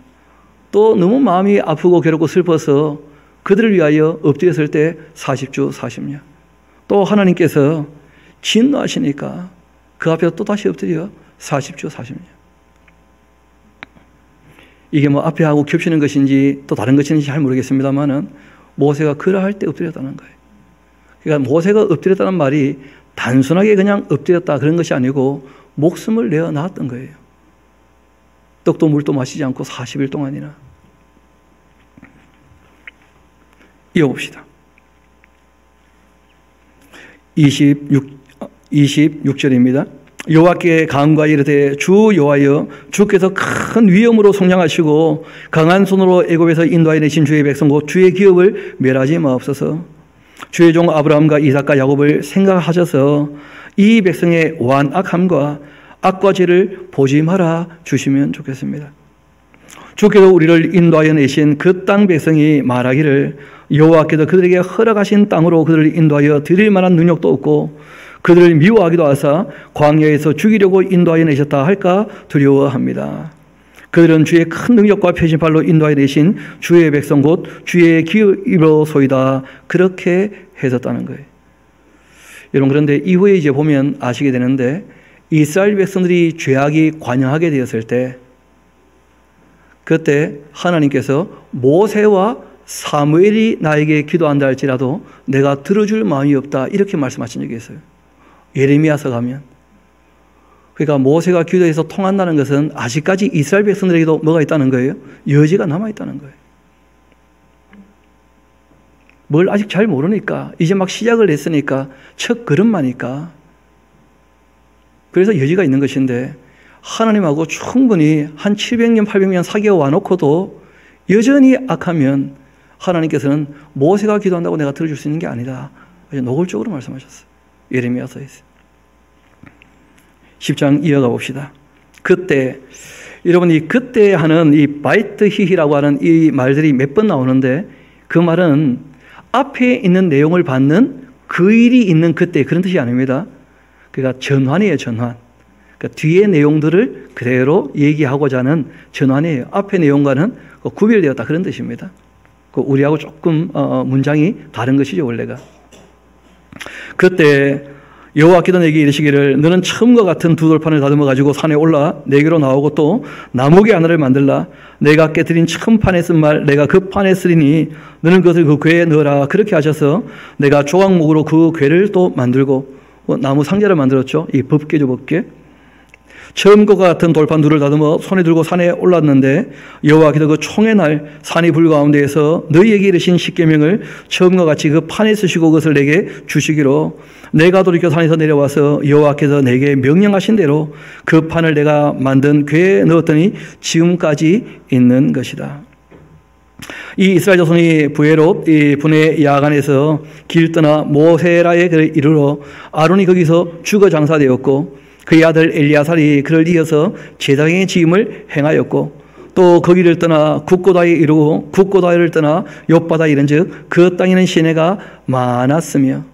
또 너무 마음이 아프고 괴롭고 슬퍼서 그들을 위하여 엎드렸을 때 40주 40야. 또 하나님께서 진노하시니까 그 앞에 또 다시 엎드려 40주 40야. 이게 앞에 하고 겹치는 것인지 또 다른 것인지 잘 모르겠습니다만은 모세가 그러할 때 엎드렸다는 거예요. 그러니까 모세가 엎드렸다는 말이 단순하게 그냥 엎드렸다 그런 것이 아니고 목숨을 내어 나왔던 거예요. 떡도 물도 마시지 않고 40일 동안이나. 이어봅시다. 26절입니다. 여호와께 간구하여 이르되 주 여호와여 주께서 큰 위엄으로 성장하시고 강한 손으로 애굽에서 인도하여 내신 주의 백성 곧 주의 기업을 멸하지 마옵소서. 주의 종 아브라함과 이삭과 야곱을 생각하셔서 이 백성의 완악함과 악과 죄를 보지 말아 주시면 좋겠습니다. 주께서 우리를 인도하여 내신 그 땅 백성이 말하기를 여호와께서 그들에게 허락하신 땅으로 그들을 인도하여 드릴 만한 능력도 없고 그들을 미워하기도 하사 광야에서 죽이려고 인도하여 내셨다 할까 두려워합니다. 그들은 주의 큰 능력과 표징발로 인도하여 내신 주의 백성 곧 주의 기업이로소이다 그렇게 했었다는 거예요. 여러분, 그런데 이후에 이제 보면 아시게 되는데 이스라엘 백성들이 죄악이 관영하게 되었을 때 그때 하나님께서 모세와 사무엘이 나에게 기도한다 할지라도 내가 들어줄 마음이 없다 이렇게 말씀하신 적이 있어요. 예레미야서 가면 그러니까 모세가 기도해서 통한다는 것은 아직까지 이스라엘 백성들에게도 뭐가 있다는 거예요? 여지가 남아있다는 거예요. 뭘 아직 잘 모르니까, 이제 막 시작을 했으니까, 첫 걸음마니까. 그래서 여지가 있는 것인데, 하나님하고 충분히 한 700년, 800년 사귀어 와놓고도 여전히 악하면 하나님께서는 모세가 기도한다고 내가 들어줄 수 있는 게 아니다. 노골적으로 말씀하셨어요. 예레미야서에서. 10장 이어가 봅시다. 그때, 여러분 이 그때 하는 이 바이트 히히라고 하는 이 말들이 몇 번 나오는데 그 말은 앞에 있는 내용을 받는 그 일이 있는 그때 그런 뜻이 아닙니다. 그러니까 전환이에요, 전환. 그러니까 뒤의 내용들을 그대로 얘기하고자 하는 전환이에요. 앞의 내용과는 구별되었다 그런 뜻입니다. 우리하고 조금 문장이 다른 것이죠, 원래가. 그때 여호와께서 내게 이르시기를 너는 처음과 같은 두 돌판을 다듬어 가지고 산에 올라 내게로 나오고 또 나무개 하나를 만들라. 내가 깨뜨린 처음 판에 쓴 말 내가 그 판에 쓰리니 너는 그것을 그 궤에 넣어라. 그렇게 하셔서 내가 조각목으로 그 궤를 또 만들고 나무 상자를 만들었죠. 이 법궤죠, 법궤. 처음과 같은 돌판 둘을 다듬어 손에 들고 산에 올랐는데 여호와께서 그 총의 날 산이 불 가운데에서 너희에게 이르신 십계명을 처음과 같이 그 판에 쓰시고 그것을 내게 주시기로 내가 돌이켜 산에서 내려와서 여호와께서 내게 명령하신 대로 그 판을 내가 만든 궤에 넣었더니 지금까지 있는 것이다. 이 이스라엘 자손이 부에롯 이 분의 야간에서 길 떠나 모세라에 이르러 아론이 거기서 주거 장사되었고 그의 아들 엘리야살이 그를 이어서 제사장의 직임을 행하였고 또 거기를 떠나 국고다에 이르고 국고다를 떠나 욥바다에 이른즉 그 땅에는 시내가 많았으며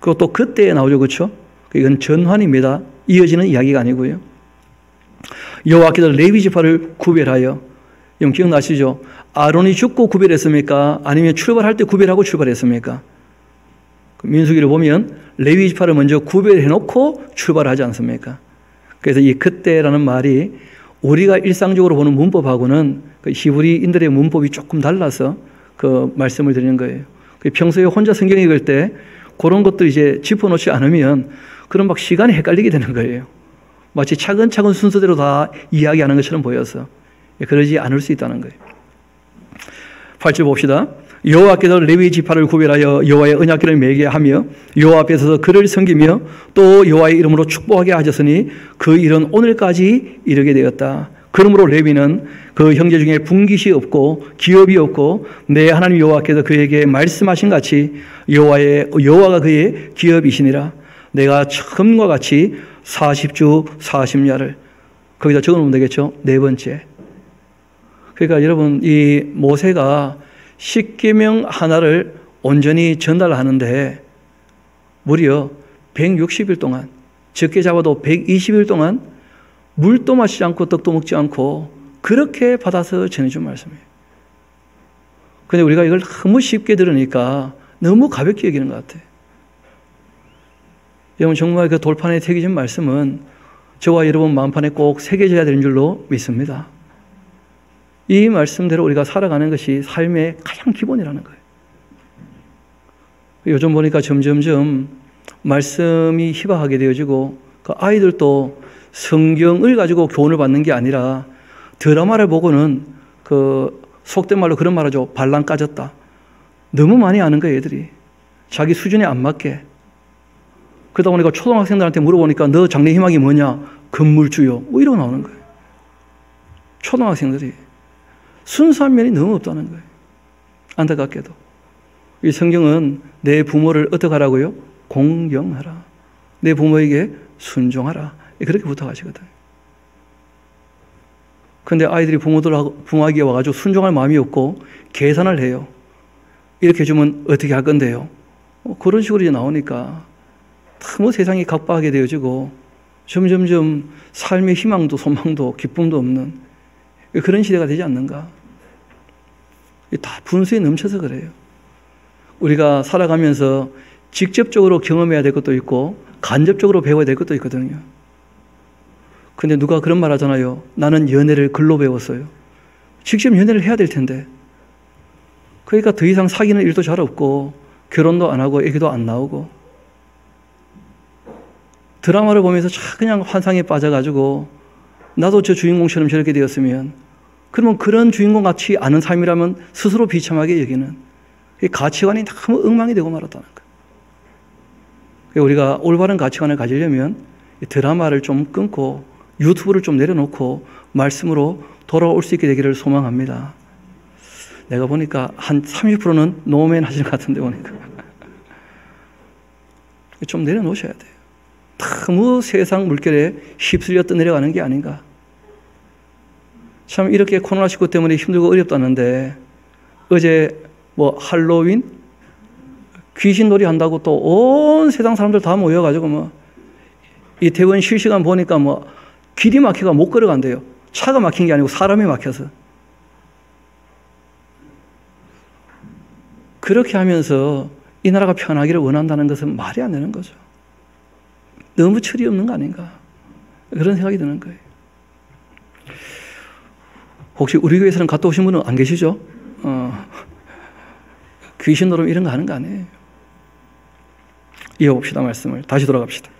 그것도 그때에 나오죠, 그렇죠? 이건 전환입니다. 이어지는 이야기가 아니고요. 여호와께서 레위 지파를 구별하여, 여러분 기억나시죠? 아론이 죽고 구별했습니까? 아니면 출발할 때 구별하고 출발했습니까? 민수기를 보면 레위 지파를 먼저 구별해놓고 출발하지 않습니까? 그래서 이 그때라는 말이 우리가 일상적으로 보는 문법하고는 그 히브리인들의 문법이 조금 달라서 그 말씀을 드리는 거예요. 평소에 혼자 성경 읽을 때 그런 것들 이제 짚어놓지 않으면 그런 막 시간이 헷갈리게 되는 거예요. 마치 차근차근 순서대로 다 이야기하는 것처럼 보여서 그러지 않을 수 있다는 거예요. 8절 봅시다. 여호와께서 레위 지파를 구별하여 여호와의 언약궤를 매게 하며 여호와 앞에서 그를 섬기며 또 여호와의 이름으로 축복하게 하셨으니 그 일은 오늘까지 이르게 되었다. 그러므로 레위는 그 형제 중에 분깃이 없고 기업이 없고 내 하나님 여호와께서 그에게 말씀하신 같이 여호와가 그의 기업이시니라. 내가 처음과 같이 40주 40야를 거기다 적어놓으면 되겠죠. 네 번째. 그러니까 여러분 이 모세가 십계명 하나를 온전히 전달하는데 무려 160일 동안, 적게 잡아도 120일 동안 물도 마시지 않고 떡도 먹지 않고 그렇게 받아서 전해준 말씀이에요. 그런데 우리가 이걸 너무 쉽게 들으니까 너무 가볍게 여기는 것 같아요. 여러분 정말 그 돌판에 새겨진 말씀은 저와 여러분 마음판에 꼭 새겨져야 되는 줄로 믿습니다. 이 말씀대로 우리가 살아가는 것이 삶의 가장 기본이라는 거예요. 요즘 보니까 점점점 말씀이 희박하게 되어지고 그 아이들도 성경을 가지고 교훈을 받는 게 아니라 드라마를 보고는 그 속된 말로 그런 말하죠. 발랑 까졌다. 너무 많이 아는 거예요, 애들이. 자기 수준에 안 맞게. 그러다 보니까 초등학생들한테 물어보니까 너 장래 희망이 뭐냐? 건물주요. 뭐 이러고 나오는 거예요. 초등학생들이. 순수한 면이 너무 없다는 거예요. 안타깝게도. 이 성경은 내 부모를 어떻게 하라고요? 공경하라. 내 부모에게 순종하라. 그렇게 부탁하시거든요. 그런데 아이들이 부모에게 와가지고 순종할 마음이 없고 계산을 해요. 이렇게 해주면 어떻게 할 건데요? 그런 식으로 이제 나오니까 너무 세상이 각박하게 되어지고 점점점 삶의 희망도 소망도 기쁨도 없는 그런 시대가 되지 않는가? 다 분수에 넘쳐서 그래요. 우리가 살아가면서 직접적으로 경험해야 될 것도 있고 간접적으로 배워야 될 것도 있거든요. 근데 누가 그런 말 하잖아요. 나는 연애를 글로 배웠어요. 직접 연애를 해야 될 텐데. 그러니까 더 이상 사귀는 일도 잘 없고 결혼도 안 하고 애기도 안 나오고 드라마를 보면서 그냥 환상에 빠져가지고 나도 저 주인공처럼 저렇게 되었으면, 그러면 그런 주인공 같이 않은 삶이라면 스스로 비참하게 여기는 가치관이 너무 엉망이 되고 말았다는 거예요. 우리가 올바른 가치관을 가지려면 드라마를 좀 끊고 유튜브를 좀 내려놓고 말씀으로 돌아올 수 있게 되기를 소망합니다. 내가 보니까 한 30%는 노맨 하시는 것 같은데 보니까. 좀 내려놓으셔야 돼요. 너무 세상 물결에 휩쓸려 떠내려가는 게 아닌가. 참 이렇게 코로나19 때문에 힘들고 어렵다는데 어제 할로윈 귀신놀이 한다고 또 온 세상 사람들 다 모여가지고 이태원 실시간 보니까 길이 막혀가 못 걸어간대요. 차가 막힌 게 아니고 사람이 막혀서. 그렇게 하면서 이 나라가 편하기를 원한다는 것은 말이 안 되는 거죠. 너무 철이 없는 거 아닌가. 그런 생각이 드는 거예요. 혹시 우리 교회에서는 갔다 오신 분은 안 계시죠? 귀신 노름 이런 거 하는 거 아니에요. 이어봅시다. 말씀을. 다시 돌아갑시다.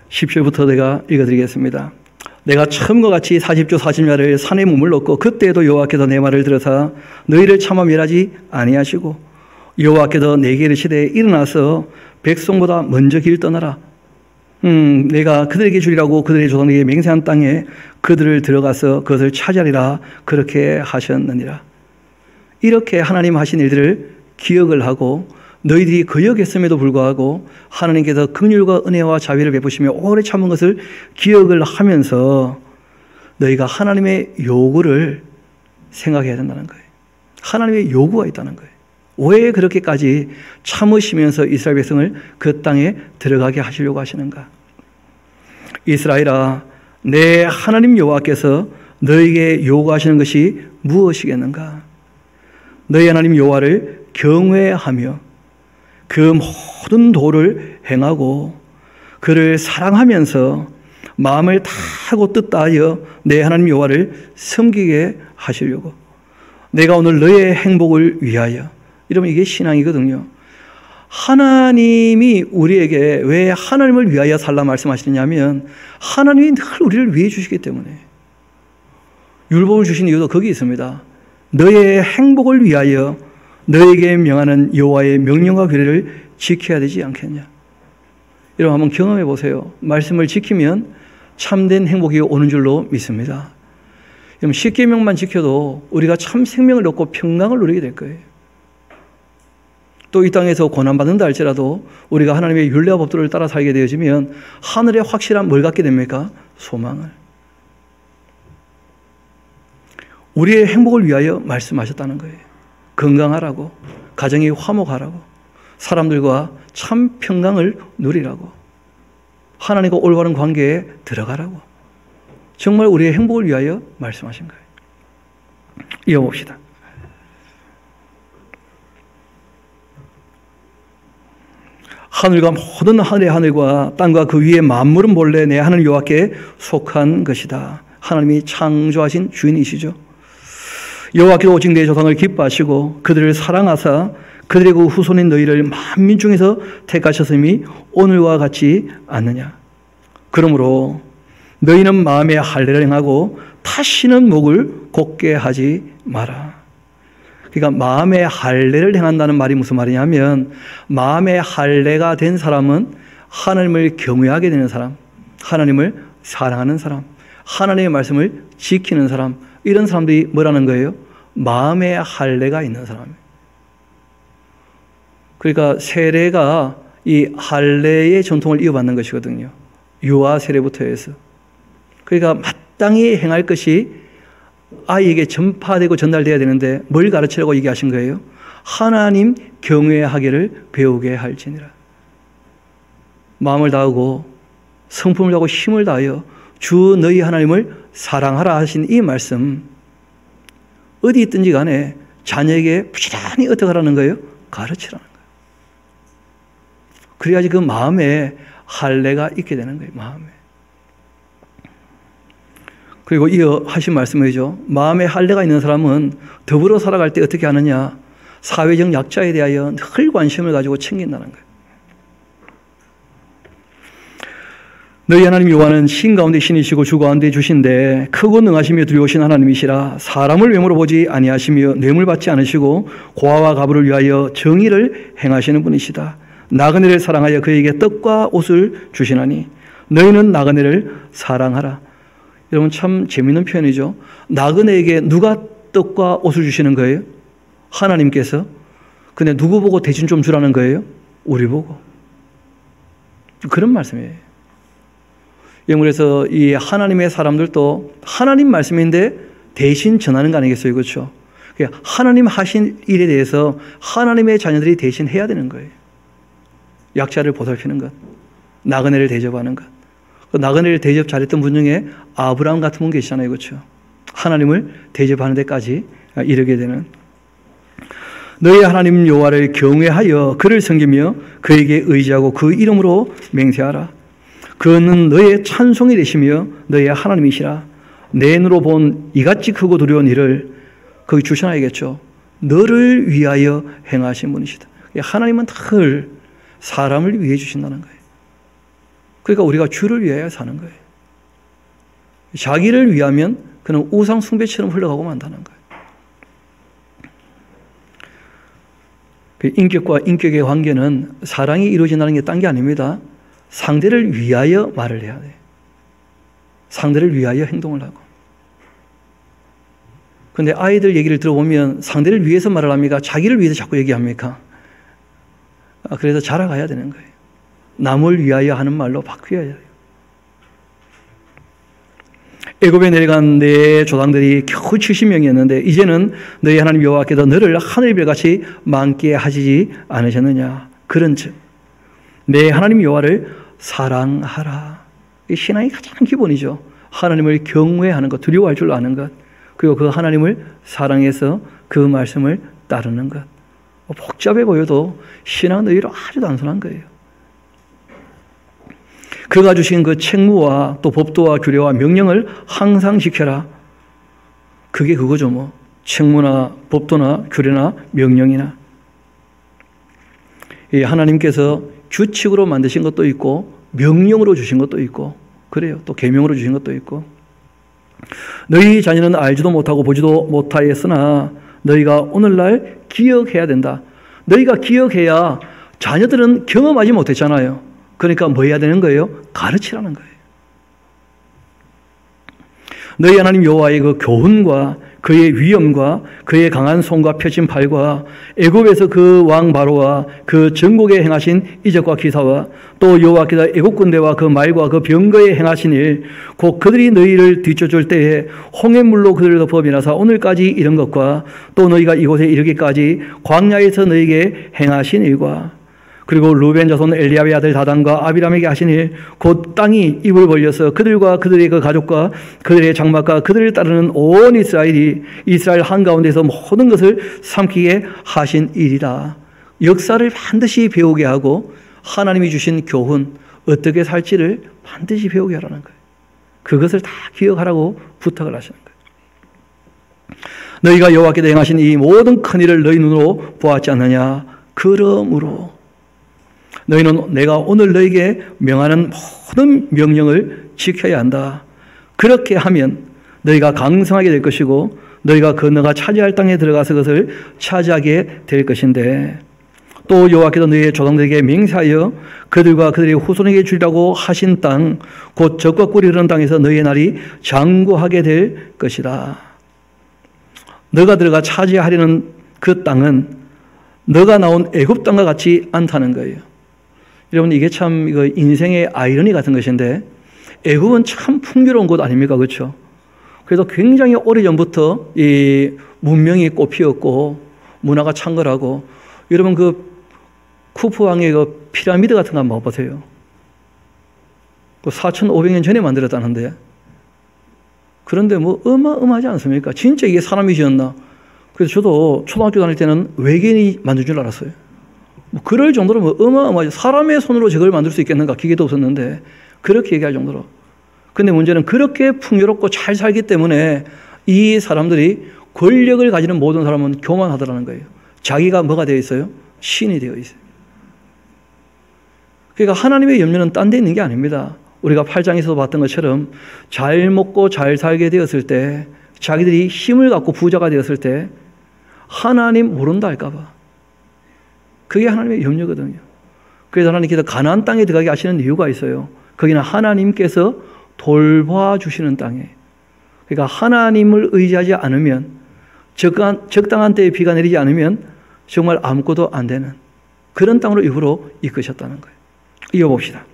10절부터 내가 읽어드리겠습니다. 내가 처음과 같이 40주 40야를 산에 머물렀고 그때에도 여호와께서 내 말을 들으사 너희를 차마 멸하지 아니하시고 여호와께서 내게 이르시되 일어나서 백성보다 먼저 길 떠나라. 내가 그들에게 주리라고 그들의 조상에게 맹세한 땅에 그들을 들어가서 그것을 차지하리라 그렇게 하셨느니라. 이렇게 하나님 하신 일들을 기억을 하고 너희들이 거역했음에도 불구하고 하나님께서 긍휼과 은혜와 자비를 베푸시며 오래 참은 것을 기억을 하면서 너희가 하나님의 요구를 생각해야 된다는 거예요. 하나님의 요구가 있다는 거예요. 왜 그렇게까지 참으시면서 이스라엘 백성을 그 땅에 들어가게 하시려고 하시는가? 이스라엘아, 내 하나님 여호와께서 너희에게 요구하시는 것이 무엇이겠는가? 너희 하나님 여호와를 경외하며 그 모든 도를 행하고 그를 사랑하면서 마음을 다하고 뜻다하여 내 하나님 여호와를 섬기게 하시려고. 내가 오늘 너의 행복을 위하여. 이러면 이게 신앙이거든요. 하나님이 우리에게 왜 하나님을 위하여 살라 말씀하시느냐면 하나님이 늘 우리를 위해 주시기 때문에. 율법을 주신 이유도 거기 있습니다. 너의 행복을 위하여 너에게 명하는 여호와의 명령과 규례를 지켜야 되지 않겠냐. 여러분 한번 경험해 보세요. 말씀을 지키면 참된 행복이 오는 줄로 믿습니다. 여러분 10계명만 지켜도 우리가 참 생명을 얻고 평강을 누리게 될 거예요. 또 이 땅에서 고난받는다 할지라도 우리가 하나님의 율례와 법도를 따라 살게 되어지면 하늘에 확실한 뭘 갖게 됩니까? 소망을. 우리의 행복을 위하여 말씀하셨다는 거예요. 건강하라고, 가정이 화목하라고, 사람들과 참 평강을 누리라고, 하나님과 올바른 관계에 들어가라고. 정말 우리의 행복을 위하여 말씀하신 거예요. 이어봅시다. 하늘과 모든 하늘의 하늘과 땅과 그 위의 만물은 본래 내 하나님 여호와께 속한 것이다. 하나님이 창조하신 주인이시죠. 여호와께서 오직 내 조상을 기뻐하시고 그들을 사랑하사 그들의 그 후손인 너희를 만민 중에서 택하셨음이 오늘과 같지 않느냐. 그러므로 너희는 마음의 할례를 행하고 다시는 목을 곧게 하지 마라. 그러니까 마음의 할례를 행한다는 말이 무슨 말이냐면 마음의 할례가 된 사람은 하나님을 경외하게 되는 사람, 하나님을 사랑하는 사람, 하나님의 말씀을 지키는 사람, 이런 사람들이 뭐라는 거예요? 마음의 할례가 있는 사람이에요. 그러니까 세례가 이 할례의 전통을 이어받는 것이거든요. 유아 세례부터 해서. 그러니까 마땅히 행할 것이 아이에게 전파되고 전달돼야 되는데 뭘 가르치라고 얘기하신 거예요? 하나님 경외하기를 배우게 할지니라. 마음을 다하고 성품을 다하고 힘을 다하여 주 너희 하나님을 사랑하라 하신 이 말씀, 어디 있든지 간에 자녀에게 부지런히 어떻게 하라는 거예요? 가르치라는 거예요. 그래야지 그 마음에 할례가 있게 되는 거예요. 마음에. 그리고 이어 하신 말씀이죠. 마음에 할례가 있는 사람은 더불어 살아갈 때 어떻게 하느냐? 사회적 약자에 대하여 늘 관심을 가지고 챙긴다는 거예요. 너희 하나님 여호와는 신 가운데 신이시고 주 가운데 주신데 크고 능하시며 두려우신 하나님이시라. 사람을 외모로 보지 아니하시며 뇌물 받지 않으시고 고아와 가부를 위하여 정의를 행하시는 분이시다. 나그네를 사랑하여 그에게 떡과 옷을 주시나니 너희는 나그네를 사랑하라. 여러분 참 재미있는 표현이죠. 나그네에게 누가 떡과 옷을 주시는 거예요? 하나님께서. 근데 누구 보고 대신 좀 주라는 거예요? 우리 보고. 그런 말씀이에요. 그래서 이 하나님의 사람들도 하나님 말씀인데 대신 전하는 거 아니겠어요? 그렇죠? 하나님 하신 일에 대해서 하나님의 자녀들이 대신 해야 되는 거예요. 약자를 보살피는 것, 나그네를 대접하는 것. 그 나그네를 대접 잘했던 분 중에 아브라함 같은 분 계시잖아요. 그렇죠? 하나님을 대접하는 데까지 이르게 되는. 너희 하나님 여호와를 경외하여 그를 섬기며 그에게 의지하고 그 이름으로 맹세하라. 그는 너의 찬송이 되시며 너의 하나님이시라. 내 눈으로 본 이같이 크고 두려운 일을 거기 주셔놔야겠죠. 너를 위하여 행하신 분이시다. 하나님은 늘 사람을 위해 주신다는 거예요. 그러니까 우리가 주를 위하여 사는 거예요. 자기를 위하면 그는 우상 숭배처럼 흘러가고 만다는 거예요. 인격과 인격의 관계는 사랑이 이루어진다는 게 딴 게 아닙니다. 상대를 위하여 말을 해야 돼. 상대를 위하여 행동을 하고. 그런데 아이들 얘기를 들어보면 상대를 위해서 말을 합니까? 자기를 위해서 자꾸 얘기합니까? 그래서 자라가야 되는 거예요. 남을 위하여 하는 말로 바뀌어야 돼요. 애굽에 내려간 내 조상들이 겨우 70명이었는데 이제는 너희 하나님 여호와께서 너를 하늘별같이 많게 하시지 않으셨느냐. 그런즉 내 하나님 여호와를 사랑하라. 이 신앙의 가장 기본이죠. 하나님을 경외하는 것, 두려워할 줄 아는 것, 그리고 그 하나님을 사랑해서 그 말씀을 따르는 것. 복잡해 보여도 신앙은 의외로 아주 단순한 거예요. 그가 주신 그 책무와 또 법도와 규례와 명령을 항상 지켜라. 그게 그거죠 뭐. 책무나 법도나 규례나 명령이나. 하나님께서 규칙으로 만드신 것도 있고 명령으로 주신 것도 있고 그래요. 또 계명으로 주신 것도 있고. 너희 자녀는 알지도 못하고 보지도 못하였으나 너희가 오늘날 기억해야 된다. 너희가 기억해야 자녀들은 경험하지 못했잖아요. 그러니까 뭐 해야 되는 거예요? 가르치라는 거예요. 너희 하나님 여호와의 그 교훈과 그의 위엄과 그의 강한 손과 펴진 팔과 애굽에서 그 왕 바로와 그 전국에 행하신 이적과 기사와 또 여호와께서 애굽 군대와 그 말과 그 병거에 행하신 일 곧 그들이 너희를 뒤쫓을 때에 홍해물로 그들을 덮어 미나사 오늘까지 이런 것과 또 너희가 이곳에 이르기까지 광야에서 너희에게 행하신 일과 그리고 루벤 자손 엘리압의 아들 다단과 아비람에게 하신 일, 곧 땅이 입을 벌려서 그들과 그들의 그 가족과 그들의 장막과 그들을 따르는 온 이스라엘이 이스라엘 한가운데서 모든 것을 삼키게 하신 일이다. 역사를 반드시 배우게 하고 하나님이 주신 교훈, 어떻게 살지를 반드시 배우게 하라는 거예요. 그것을 다 기억하라고 부탁을 하시는 거예요. 너희가 여호와께서 행하신 이 모든 큰 일을 너희 눈으로 보았지 않느냐? 그러므로 너희는 내가 오늘 너희에게 명하는 모든 명령을 지켜야 한다. 그렇게 하면 너희가 강성하게 될 것이고 너희가 건너가 차지할 땅에 들어가서 그것을 차지하게 될 것인데 또 여호와께서 너희의 조상들에게 맹세하여 그들과 그들의 후손에게 주리라고 하신 땅 곧 젖과 꿀이 흐르는 땅에서 너희의 날이 장구하게 될 것이다. 너가 들어가 차지하려는 그 땅은 너가 나온 애굽 땅과 같지 않다는 거예요. 여러분 이게 참 이거 인생의 아이러니 같은 것인데 애굽은 참 풍요로운 곳 아닙니까? 그렇죠? 그래서 굉장히 오래전부터 이 문명이 꽃피었고 문화가 창궐하고 여러분 그 쿠프 왕의 그 피라미드 같은 거 한번 봐보세요. 그 4,500년 전에 만들었다는데 그런데 뭐 어마어마하지 않습니까? 진짜 이게 사람이 지었나? 그래서 저도 초등학교 다닐 때는 외계인이 만든 줄 알았어요. 뭐 그럴 정도로 뭐 어마어마하죠. 사람의 손으로 저걸 만들 수 있겠는가? 기계도 없었는데 그렇게 얘기할 정도로. 근데 문제는 그렇게 풍요롭고 잘 살기 때문에 이 사람들이 권력을 가지는 모든 사람은 교만하더라는 거예요. 자기가 뭐가 되어 있어요? 신이 되어 있어요. 그러니까 하나님의 염려는 딴 데 있는 게 아닙니다. 우리가 8장에서도 봤던 것처럼 잘 먹고 잘 살게 되었을 때, 자기들이 힘을 갖고 부자가 되었을 때 하나님 모른다 할까 봐. 그게 하나님의 염려거든요. 그래서 하나님께서 가나안 땅에 들어가게 하시는 이유가 있어요. 거기는 하나님께서 돌봐주시는 땅에. 그러니까 하나님을 의지하지 않으면, 적당한 때에 비가 내리지 않으면 정말 아무것도 안 되는 그런 땅으로 일부러 이끄셨다는 거예요. 이어봅시다.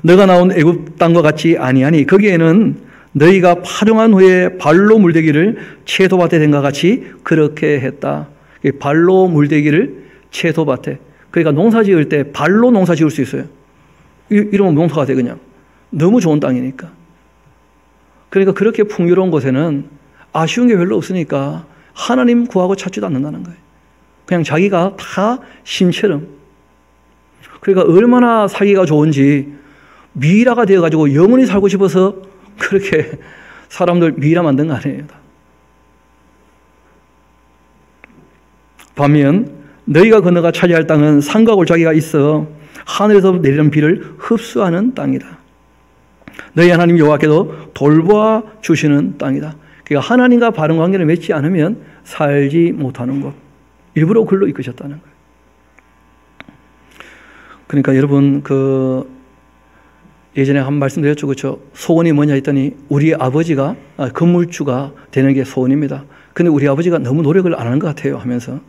너가 나온 애굽 땅과 같이 아니하니 거기에는 너희가 파종한 후에 발로 물대기를 채소밭에 된 것 같이 그렇게 했다. 발로 물대기를 채소밭에. 그러니까 농사 지을 때 발로 농사 지을 수 있어요. 이러면 농사가 돼 그냥. 너무 좋은 땅이니까. 그러니까 그렇게 풍요로운 곳에는 아쉬운 게 별로 없으니까 하나님 구하고 찾지도 않는다는 거예요. 그냥 자기가 다 신처럼. 그러니까 얼마나 살기가 좋은지 미라가 되어가지고 영원히 살고 싶어서 그렇게 사람들 미라 만든 거 아니에요. 반면 너희가 건너가 차지할 땅은 산과 골짜기가 있어 하늘에서 내리는 비를 흡수하는 땅이다. 너희 하나님 여호와께도 돌보아 주시는 땅이다. 그러니까 하나님과 바른 관계를 맺지 않으면 살지 못하는 곳. 일부러 글로 이끄셨다는 거예요. 그러니까 여러분 예전에 한 말씀 드렸죠. 그렇죠? 소원이 뭐냐 했더니 우리 아버지가 건물주가 되는 게 소원입니다. 근데 우리 아버지가 너무 노력을 안 하는 것 같아요 하면서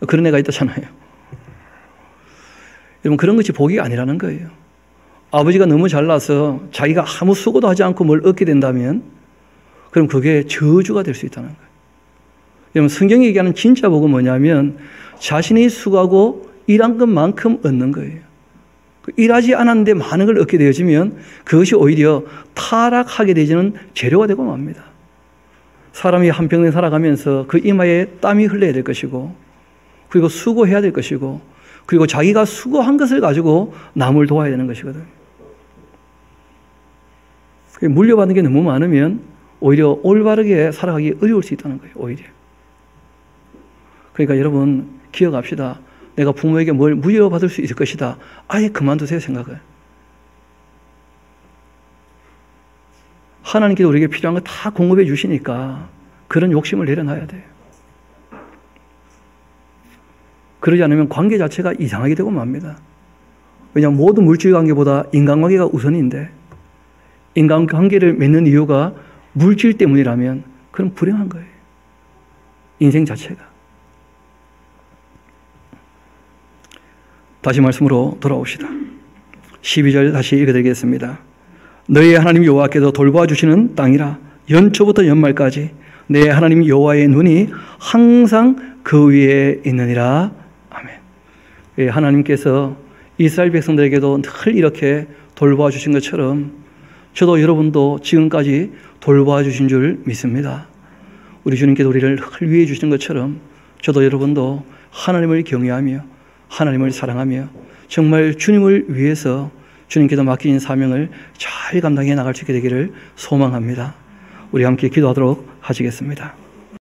그런 애가 있다잖아요. 여러분 그런 것이 복이 아니라는 거예요. 아버지가 너무 잘나서 자기가 아무 수고도 하지 않고 뭘 얻게 된다면 그럼 그게 저주가 될 수 있다는 거예요. 여러분 성경이 얘기하는 진짜 복은 뭐냐면 자신이 수고하고 일한 것만큼 얻는 거예요. 일하지 않았는데 많은 걸 얻게 되어지면 그것이 오히려 타락하게 되지는 재료가 되고 맙니다. 사람이 한평생 살아가면서 그 이마에 땀이 흘러야 될 것이고 그리고 수고해야 될 것이고 그리고 자기가 수고한 것을 가지고 남을 도와야 되는 것이거든요. 물려받는 게 너무 많으면 오히려 올바르게 살아가기 어려울 수 있다는 거예요. 오히려. 그러니까 여러분 기억합시다. 내가 부모에게 뭘 물려받을 수 있을 것이다. 아예 그만두세요 생각을. 하나님께서 우리에게 필요한 거 다 공급해 주시니까 그런 욕심을 내려놔야 돼요. 그러지 않으면 관계 자체가 이상하게 되고 맙니다. 왜냐하면 모든 물질 관계보다 인간관계가 우선인데 인간관계를 맺는 이유가 물질 때문이라면 그럼 불행한 거예요. 인생 자체가. 다시 말씀으로 돌아옵시다. 12절 다시 읽어드리겠습니다. 너희 하나님 여호와께서 돌봐주시는 땅이라 연초부터 연말까지 내 하나님 여호와의 눈이 항상 그 위에 있느니라. 아멘. 하나님께서 이스라엘 백성들에게도 늘 이렇게 돌봐주신 것처럼 저도 여러분도 지금까지 돌봐주신 줄 믿습니다. 우리 주님께서 우리를 늘 위해 주신 것처럼 저도 여러분도 하나님을 경외하며 하나님을 사랑하며 정말 주님을 위해서 주님께서 맡긴 사명을 잘 감당해 나갈 수 있게 되기를 소망합니다. 우리 함께 기도하도록 하시겠습니다.